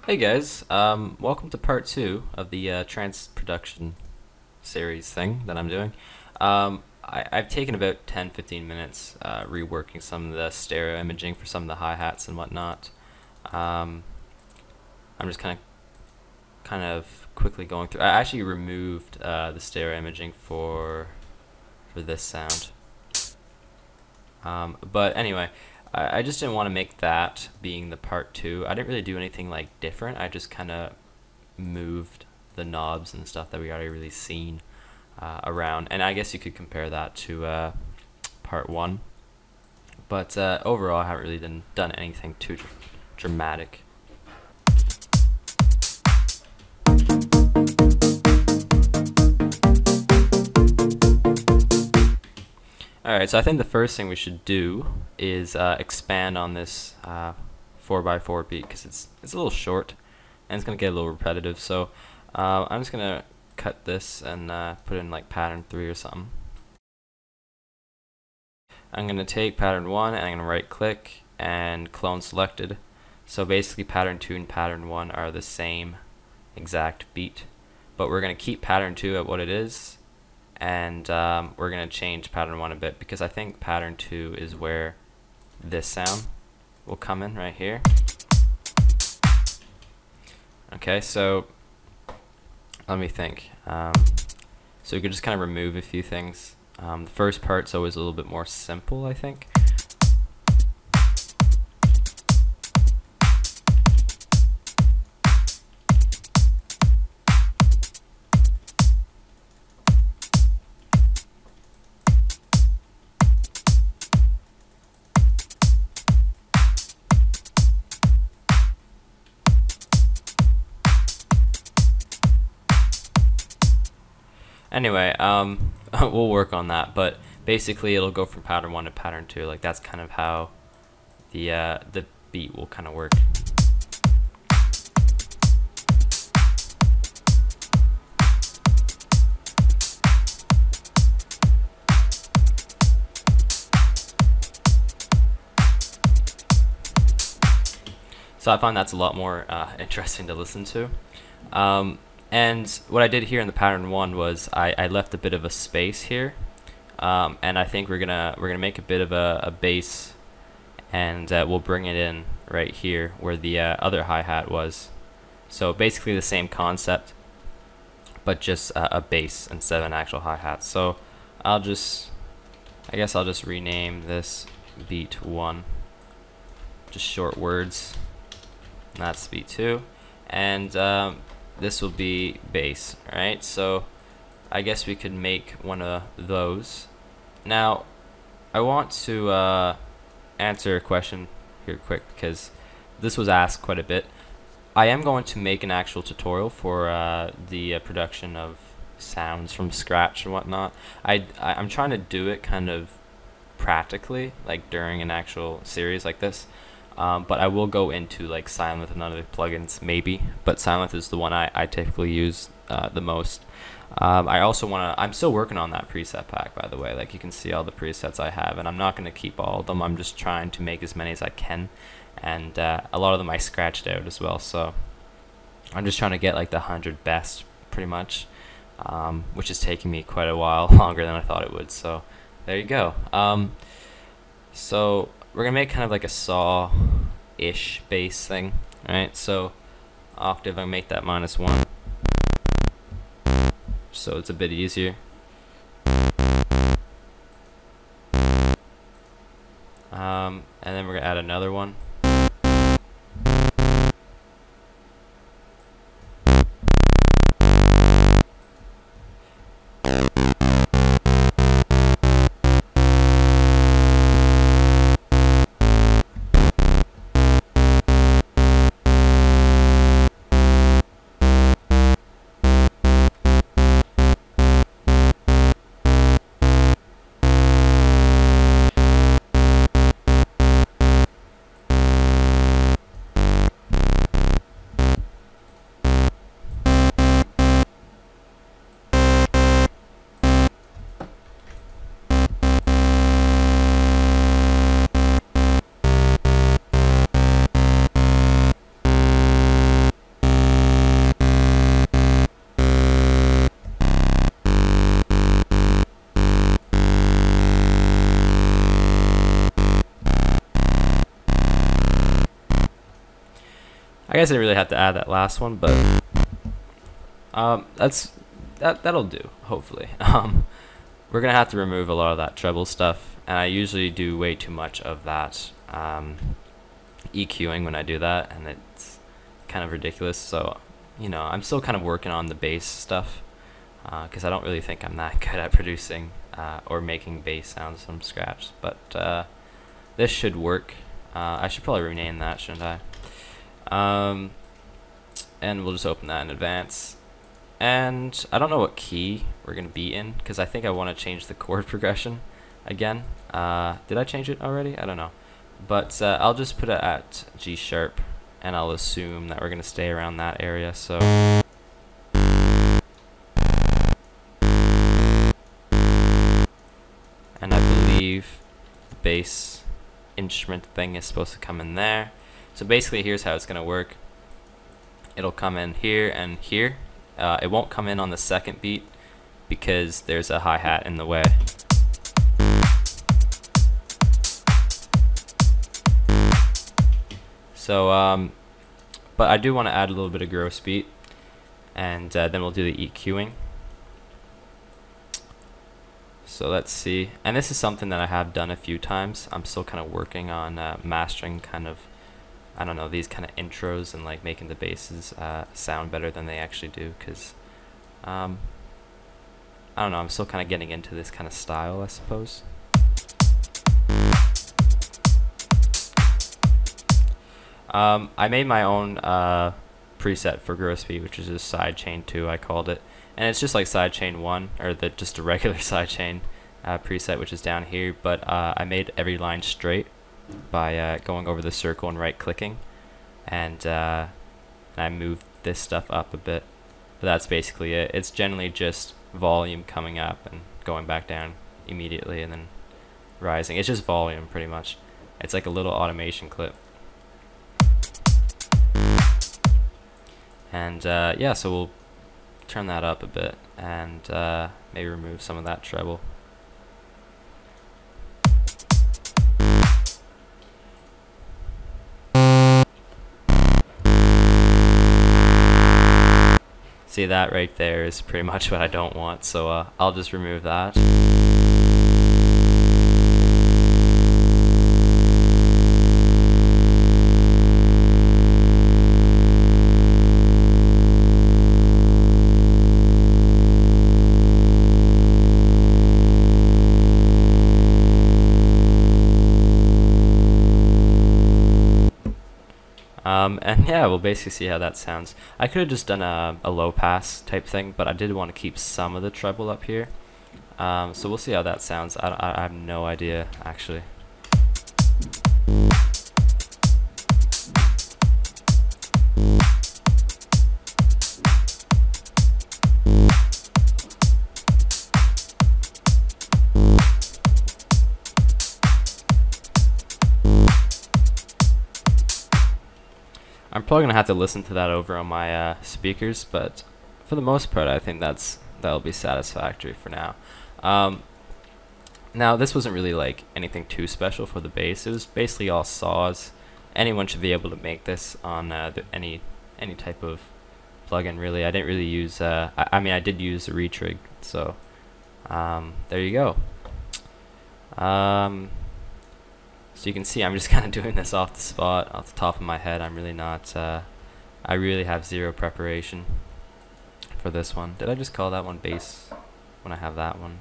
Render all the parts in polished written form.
Hey guys, welcome to part 2 of the Trance production series thing that I'm doing. I've taken about 10-15 minutes reworking some of the stereo imaging for some of the hi-hats and whatnot. I'm just kind of quickly going through. I actually removed the stereo imaging for this sound. But anyway, I just didn't want to make that being the part 2. I didn't really do anything like different. I just kind of moved the knobs and stuff that we already really seen around, and I guess you could compare that to part 1. But overall, I haven't really done anything too dramatic. Alright, so I think the first thing we should do is expand on this 4x4 beat, because it's a little short and it's going to get a little repetitive. So I'm just going to cut this and put in like pattern 3 or something. I'm going to take pattern 1 and I'm going to right click and clone selected. So basically pattern 2 and pattern 1 are the same exact beat, but we're going to keep pattern 2 at what it is, and we're going to change pattern 1 a bit, because I think pattern 2 is where this sound will come in right here. Okay, so let me think. So we could just kind of remove a few things. The first part's always a little bit more simple, I think. Anyway, we'll work on that, but basically it'll go from pattern 1 to pattern 2. Like, that's kind of how the beat will kind of work. So I find that's a lot more interesting to listen to. And what I did here in the pattern 1 was I left a bit of a space here, and I think we're gonna make a bit of a bass, and we'll bring it in right here where the other hi-hat was. So basically the same concept, but just a bass instead of an actual hi-hat. So I guess I'll just rename this beat 1, just short words, and that's beat 2, and this will be bass, right? So I guess we could make one of those. Now I want to answer a question here quick, because this was asked quite a bit. I am going to make an actual tutorial for the production of sounds from scratch and whatnot. I'm trying to do it kind of practically, like during an actual series like this. But I will go into like Silent and other plugins maybe, but Silent is the one I typically use the most. I also I'm still working on that preset pack, by the way. Like, you can see all the presets I have, and I'm not going to keep all of them. I'm just trying to make as many as I can, and a lot of them I scratched out as well. So I'm just trying to get like the 100 best pretty much, which is taking me quite a while, longer than I thought it would. So there you go. So we're gonna make kind of like a saw-ish bass thing, right? So octave, I make that -1, so it's a bit easier. And then we're gonna add another one. I guess I really have to add that last one, but that'll do, hopefully. We're gonna have to remove a lot of that treble stuff, and I usually do way too much of that EQing when I do that, and it's kind of ridiculous. So, you know, I'm still kind of working on the bass stuff, because I don't really think I'm that good at producing or making bass sounds from scratch. But this should work. I should probably rename that, shouldn't I? And we'll just open that in advance. And I don't know what key we're going to be in, because I think I want to change the chord progression again. Did I change it already? I don't know. But I'll just put it at G sharp, and I'll assume that we're going to stay around that area. So and I believe the bass instrument thing is supposed to come in there. So basically here's how it's going to work. It'll come in here and here. It won't come in on the second beat because there's a hi-hat in the way. So but I do want to add a little bit of gross beat, and then we'll do the EQing. So let's see, and this is something that I have done a few times. I'm still kind of working on mastering kind of, I don't know, these kind of intros and like making the basses sound better than they actually do, because I don't know, I'm still kind of getting into this kind of style, I suppose. I made my own preset for gross beat, which is just sidechain 2, I called it. And it's just like sidechain 1, or just a regular sidechain preset, which is down here. But I made every line straight by going over the circle and right-clicking. And I moved this stuff up a bit. But that's basically it. It's generally just volume coming up and going back down immediately and then rising. It's just volume, pretty much. It's like a little automation clip. And yeah, so we'll turn that up a bit and maybe remove some of that treble. See, that right there is pretty much what I don't want, so I'll just remove that. And yeah, we'll basically see how that sounds. I could have just done a low pass type thing, but I did want to keep some of the treble up here. So we'll see how that sounds. I have no idea, actually. I'm probably gonna have to listen to that over on my speakers, but for the most part, I think that'll be satisfactory for now. Now, this wasn't really like anything too special for the bass. It was basically all saws. Anyone should be able to make this on any type of plugin, really. I didn't really use. I mean, I did use a retrig, so there you go. So you can see I'm just kind of doing this off the spot, off the top of my head. I'm really not, I really have zero preparation for this one. Did I just call that one bass when I have that one?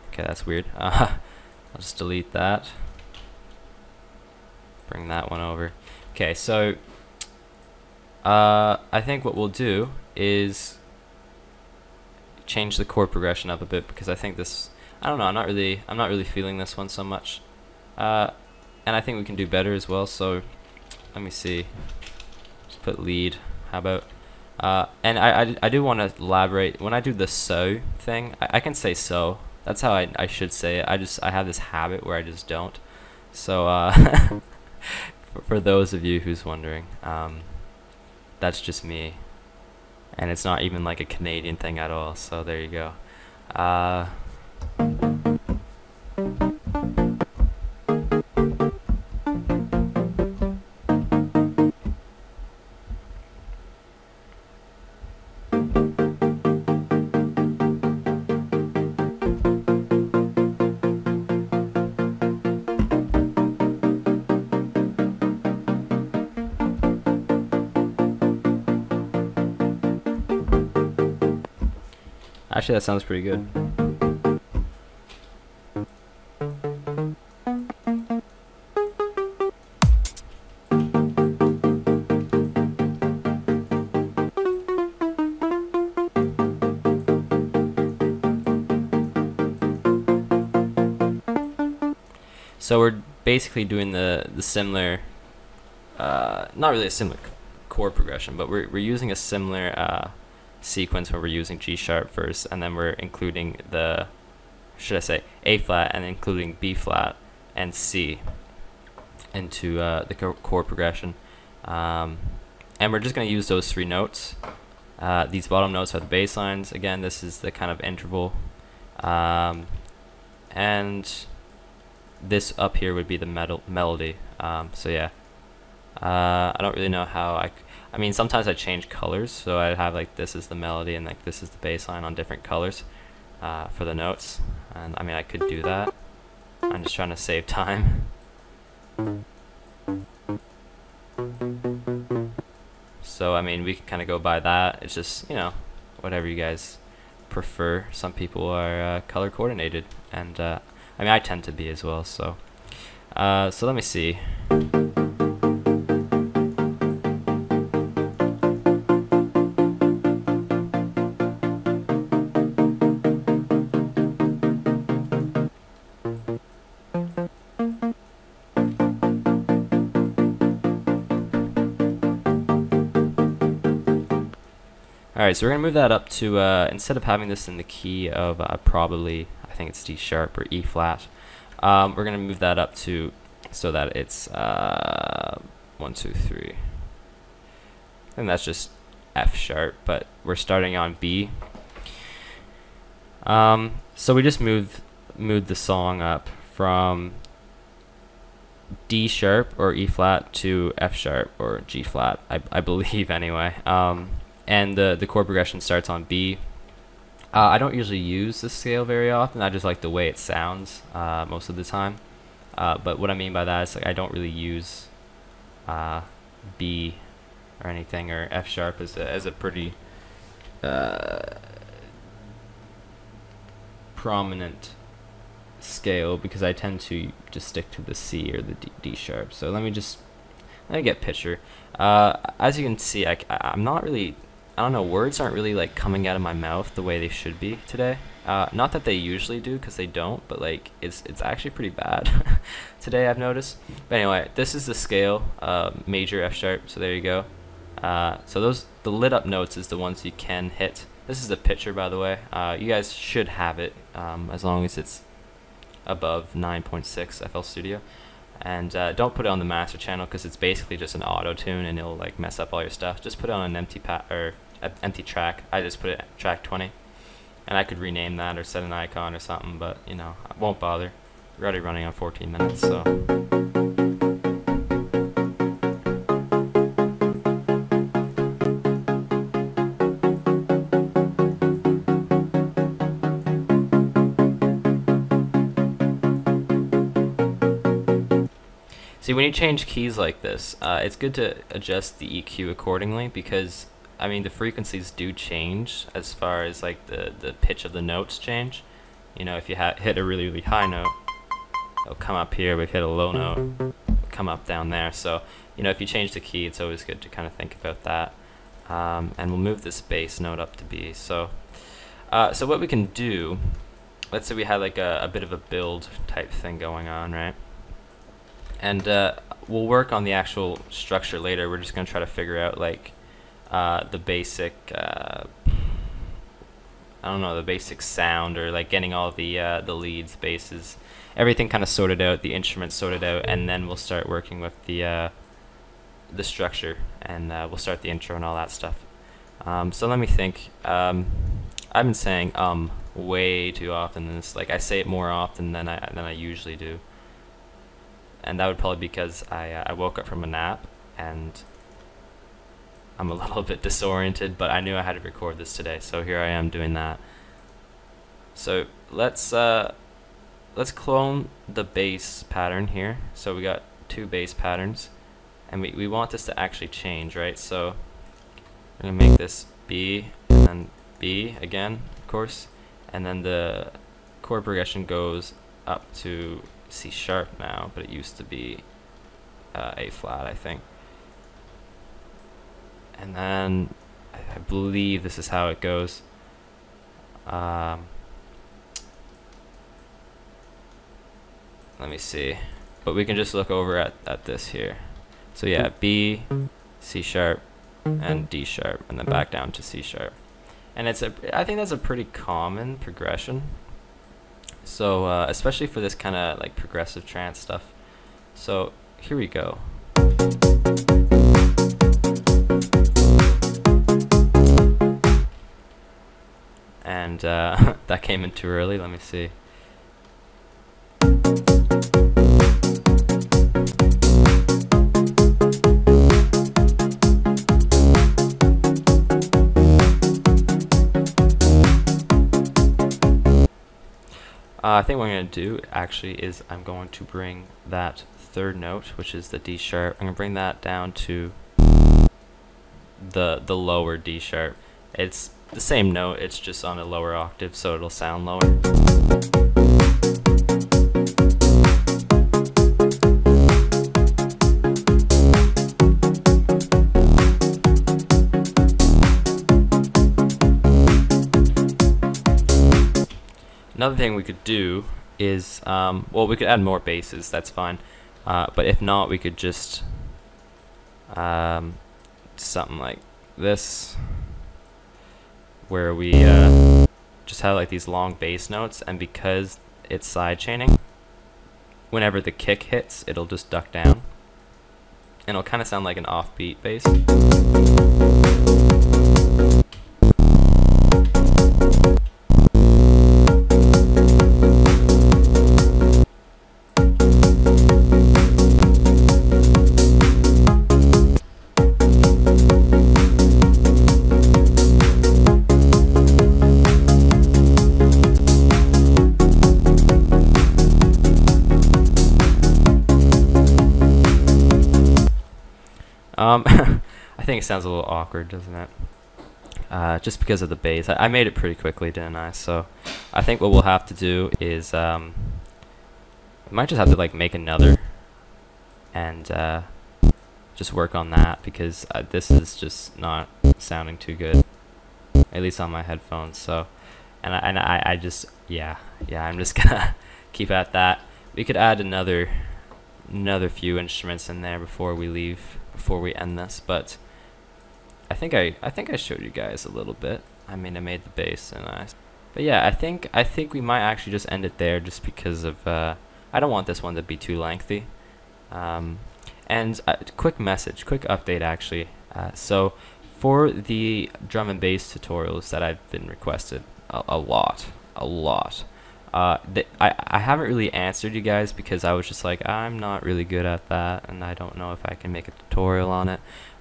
Okay, that's weird. I'll just delete that. Bring that one over. Okay, so I think what we'll do is change the chord progression up a bit, because I think this, I don't know, I'm not really feeling this one so much. And I think we can do better as well, so let me see. Just put lead, how about? And I do want to elaborate. When I do the so thing, I can say so. That's how I should say it. I have this habit where I just don't. So for those of you who's wondering, that's just me. And it's not even like a Canadian thing at all, so there you go. Actually, that sounds pretty good. So we're basically doing the similar, not really a similar chord progression, but we're using a similar sequence where we're using G sharp first, and then we're including the, should I say, A flat, and including B flat and C into the chord progression. And we're just going to use those three notes. These bottom notes are the bass lines. Again, this is the kind of interval. And this up here would be the melody. So yeah, I don't really know how I mean, sometimes I change colors, so I'd have like this is the melody and like this is the bass line on different colors for the notes. And I mean, I could do that. I'm just trying to save time. So I mean, we can kind of go by that. It's just, you know, whatever you guys prefer. Some people are color coordinated, and I mean, I tend to be as well. So so let me see. Alright, so we're going to move that up to, instead of having this in the key of probably, I think it's D sharp or E flat, we're going to move that up to, so that it's 1, 2, 3. And that's just F sharp, but we're starting on B. So we just moved the song up from D sharp or E flat to F sharp or G flat, I believe anyway. And the chord progression starts on B. I don't usually use this scale very often. I just like the way it sounds most of the time. But what I mean by that is, like, I don't really use B or anything, or F sharp as a pretty prominent scale, because I tend to just stick to the C or the D sharp. So let me get a picture. As you can see, I'm not really, I don't know, words aren't really like coming out of my mouth the way they should be today. Not that they usually do, because they don't, but like it's actually pretty bad today, I've noticed. But anyway, this is the scale, major F sharp, so there you go. So the lit up notes is the ones you can hit. This is the picture, by the way. You guys should have it, as long as it's above 9.6 FL Studio. And don't put it on the master channel, because it's basically just an auto tune and it'll like mess up all your stuff. Just put it on an empty track. I just put it at track 20, and I could rename that or set an icon or something, but you know, I won't bother. We're already running on 14 minutes, so. See, when you change keys like this, it's good to adjust the EQ accordingly, because I mean, the frequencies do change as far as like the pitch of the notes change. You know, if you hit a really, really high note, it'll come up here, but if you hit a low note, it'll come up down there. So, you know, if you change the key, it's always good to kind of think about that. And we'll move this bass note up to B. So, so what we can do, let's say we had like a bit of a build type thing going on, right? And we'll work on the actual structure later. We're just going to try to figure out like the basic, I don't know, the basic sound, or like getting all the leads, basses, everything kind of sorted out, the instruments sorted out, and then we'll start working with the structure, and we'll start the intro and all that stuff. So let me think. I've been saying way too often in this. Like, I say it more often than I usually do. And that would probably be because I woke up from a nap and I'm a little bit disoriented, but I knew I had to record this today, so here I am doing that. So let's clone the bass pattern here. So we got 2 bass patterns, and we want this to actually change, right? So we're gonna make this B and then B again, of course. and then the chord progression goes up to C sharp now, but it used to be A flat, I think. And then I believe this is how it goes. Let me see, but we can just look over at this here. So yeah, B, C sharp, and D sharp, and then back down to C sharp. And I think that's a pretty common progression. So especially for this kind of like progressive trance stuff. So here we go. And that came in too early. Let me see. I think what I'm going to do actually is I'm going to bring that third note, which is the D sharp, I'm going to bring that down to the lower D sharp. It's the same note, it's just on a lower octave, so it'll sound lower. Another thing we could do is, well, we could add more basses, that's fine. But if not, we could just something like this, where we just have like these long bass notes, and because it's side chaining, whenever the kick hits, it'll just duck down, and it'll kind of sound like an offbeat bass. I think it sounds a little awkward, doesn't it? Just because of the bass. I made it pretty quickly, didn't I? So I think what we'll have to do is we might just have to like make another and just work on that, because this is just not sounding too good, at least on my headphones. So I just I'm just gonna keep at that. We could add another few instruments in there before we leave, before we end this, but I think I showed you guys a little bit. I mean, I made the bass, and but yeah, I think we might actually just end it there, just because of I don't want this one to be too lengthy. And quick update actually. So for the drum and bass tutorials that I've been requested a lot. I haven't really answered you guys, because I was just like, I'm not really good at that, and I don't know if I can make a tutorial on it,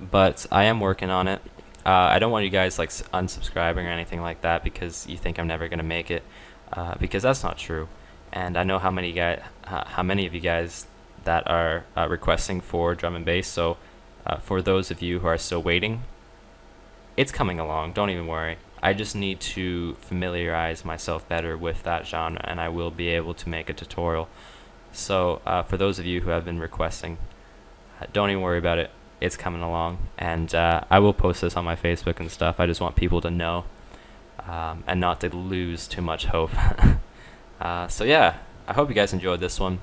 but I am working on it. I don't want you guys like unsubscribing or anything like that because you think I'm never gonna make it, because that's not true. And I know how many of you guys that are requesting for drum and bass. So for those of you who are still waiting, it's coming along. Don't even worry. I just need to familiarize myself better with that genre, and I will be able to make a tutorial. So for those of you who have been requesting, don't even worry about it. It's coming along, and I will post this on my Facebook and stuff. I just want people to know, and not to lose too much hope. So yeah, I hope you guys enjoyed this one,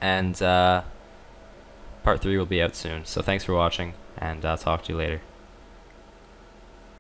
and part 3 will be out soon. So thanks for watching, and I'll talk to you later.